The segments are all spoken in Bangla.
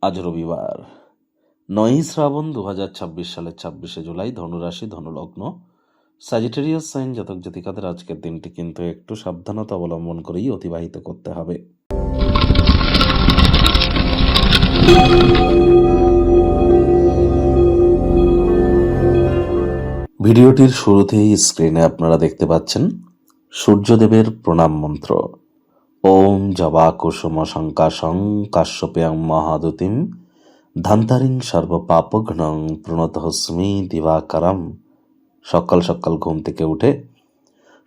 আজ রবিবার 9ই শ্রাবণ 2026 সালের 26শে জুলাই। ধনুরাশি, ধনুলগ্ন, স্যাজিটেরিয়াস সাইন জাতক জাতিকাদের আজকের দিনটি কিন্তু একটু সাবধানতা অবলম্বন করেই অতিবাহিত করতে হবে। ভিডিওটির শুরুতেই স্ক্রিনে আপনারা দেখতে পাচ্ছেন সূর্যদেবের প্রণাম মন্ত্র। ওম জবা কুসুম শঙ্কাশং কাশ্যপেয়ং মহাদুতিম ধান্তারিং সর্বপাপঘ্নং প্রণতহস্মি দিবাকারম। সকাল সকাল ঘুম থেকে উঠে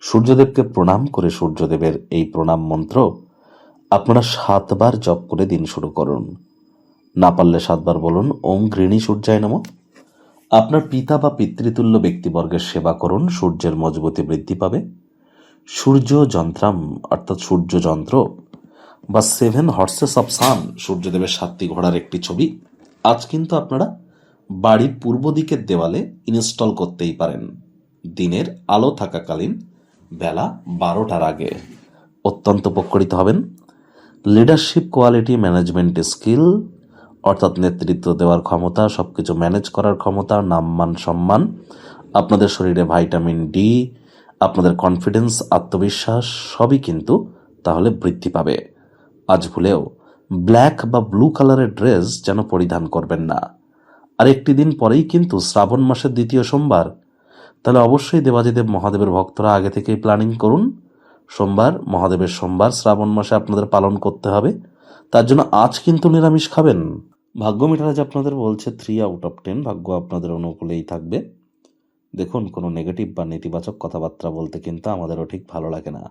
সূর্যদেবকে প্রণাম করে সূর্যদেবের এই প্রণাম মন্ত্র আপনারা 7 বার জপ করে দিন শুরু করুন। না পারলে 7 বার বলুন ওম গৃণী সূর্যায় নমঃ। আপনার পিতা বা পিতৃতুল্য ব্যক্তিবর্গের সেবা করুন, সূর্যের মজবুতি বৃদ্ধি পাবে। সূর্য যন্ত্রাম অর্থাৎ সূর্য যন্ত্র বা 7 হর্সেস অফ সান, সূর্যদেবের 7টি ঘোড়ার একটি ছবি আজ কিন্তু আপনারা বাড়ির পূর্ব দিকের দেওয়ালে ইনস্টল করতেই পারেন, দিনের আলো থাকাকালীন বেলা 12টার আগে। অত্যন্ত উপকৃত হবেন। লিডারশিপ কোয়ালিটি, ম্যানেজমেন্ট স্কিল অর্থাৎ নেতৃত্ব দেওয়ার ক্ষমতা, সবকিছু ম্যানেজ করার ক্ষমতা, নামমান সম্মান, আপনাদের শরীরে ভাইটামিন ডি, আপনাদের কনফিডেন্স, আত্মবিশ্বাস সবই কিন্তু তাহলে বৃদ্ধি পাবে। আজ ভুলেও ব্ল্যাক বা ব্লু কালারের ড্রেস যেন পরিধান করবেন না। আর একটি দিন পরেই কিন্তু শ্রাবণ মাসের 2য় সোমবার, তাহলে অবশ্যই দেবাদিদেব মহাদেবের ভক্তরা আগে থেকেই প্ল্যানিং করুন। সোমবার, মহাদেবের সোমবার শ্রাবণ মাসে আপনাদের পালন করতে হবে। তার জন্য আজ কিন্তু নিরামিষ খাবেন। ভাগ্য মিটার আজ আপনাদের বলছে 3 আউট অফ 10, ভাগ্য আপনাদের অনুকূলেই থাকবে। দেখুন, কোনো নেগেটিভ বা নেতিবাচক কথাবার্তা বলতে কিন্তু আমাদেরও ঠিক ভালো লাগে না,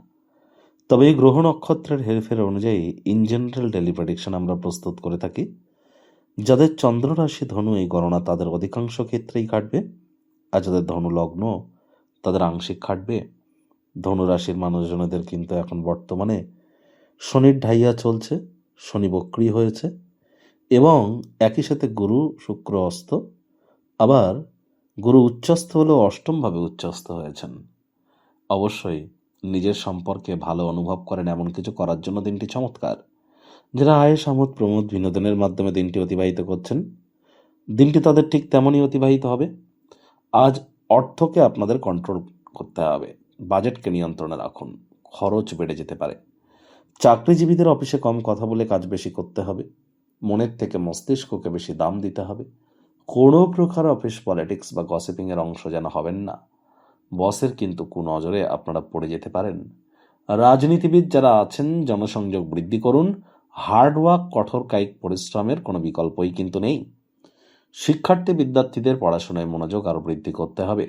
তবে এই গ্রহ নক্ষত্রের হেরফের অনুযায়ী ইন জেনারেল ডেলি প্রেডিকশন আমরা প্রস্তুত করে থাকি। যাদের চন্দ্র রাশি ধনু, এই গণনা তাদের অধিকাংশ ক্ষেত্রেই খাটবে, আর যাদের ধনু লগ্ন তাদের আংশিক খাটবে। ধনু রাশির মানুষজনদের কিন্তু এখন বর্তমানে শনির ঢাইয়া চলছে, শনি বক্রী হয়েছে এবং একই সাথে গুরু শুক্র অস্ত, আবার গুরু উচ্চস্থ হলেও অষ্টমভাবে উচ্চস্থ হয়েছেন। অবশ্যই নিজের সম্পর্কে ভালো অনুভব করেন এমন কিছু করার জন্য দিনটি চমৎকার। যারা আয়েশ, আমোদ, প্রমোদ, বিনোদনের মাধ্যমে দিনটি অতিবাহিত করছেন, দিনটি তাদের ঠিক তেমনই অতিবাহিত হবে। আজ অর্থকে আপনাদের কন্ট্রোল করতে হবে, বাজেটকে নিয়ন্ত্রণে রাখুন, খরচ বেড়ে যেতে পারে। চাকরিজীবীদের অফিসে কম কথা বলে কাজ বেশি করতে হবে, মনের থেকে মস্তিষ্ককে বেশি দাম দিতে হবে। কোনো প্রকার অফিস পলিটিক্স বা গসিপিংয়ের অংশ যেন হবেন না, বসের কিন্তু কুনজরে আপনারা পড়ে যেতে পারেন। রাজনীতিবিদ যারা আছেন, জনসংযোগ বৃদ্ধি করুন। হার্ডওয়ার্ক, কঠোর কায়িক পরিশ্রমের কোনো বিকল্পই কিন্তু নেই। শিক্ষার্থী বিদ্যার্থীদের পড়াশোনায় মনোযোগ আরও বৃদ্ধি করতে হবে।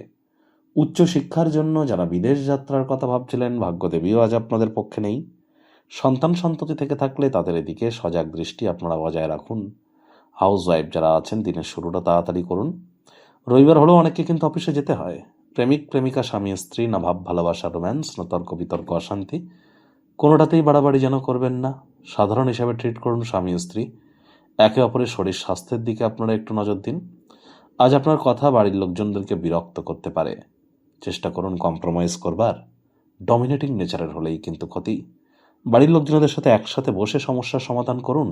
উচ্চশিক্ষার জন্য যারা বিদেশ যাত্রার কথা ভাবছিলেন, ভাগ্যদেবীও আজ আপনাদের পক্ষে নেই। সন্তান সন্ততি থেকে থাকলে তাদের এদিকে সজাগ দৃষ্টি আপনারা বজায় রাখুন। হাউস ওয়াইফ যারা আছেন, দিনের শুরুটা তাড়াতাড়ি করুন। রবিবার হলেও অনেককে কিন্তু অফিসে যেতে হয়। প্রেমিক প্রেমিকা, স্বামী স্ত্রী, না ভাব ভালোবাসা, রোম্যান্স, না তর্ক বিতর্ক, অশান্তি, কোনোটাতেই বাড়াবাড়ি যেন করবেন না। সাধারণ হিসাবে ট্রিট করুন স্বামী স্ত্রী। একে অপরের শরীর স্বাস্থ্যের দিকে আপনারা একটু নজর দিন। আজ আপনার কথা বাড়ির লোকজনদেরকে বিরক্ত করতে পারে, চেষ্টা করুন কম্প্রোমাইজ করবার। ডমিনেটিং নেচারের হলেই কিন্তু ক্ষতি। বাড়ির লোকজনদের সাথে একসাথে বসে সমস্যার সমাধান করুন।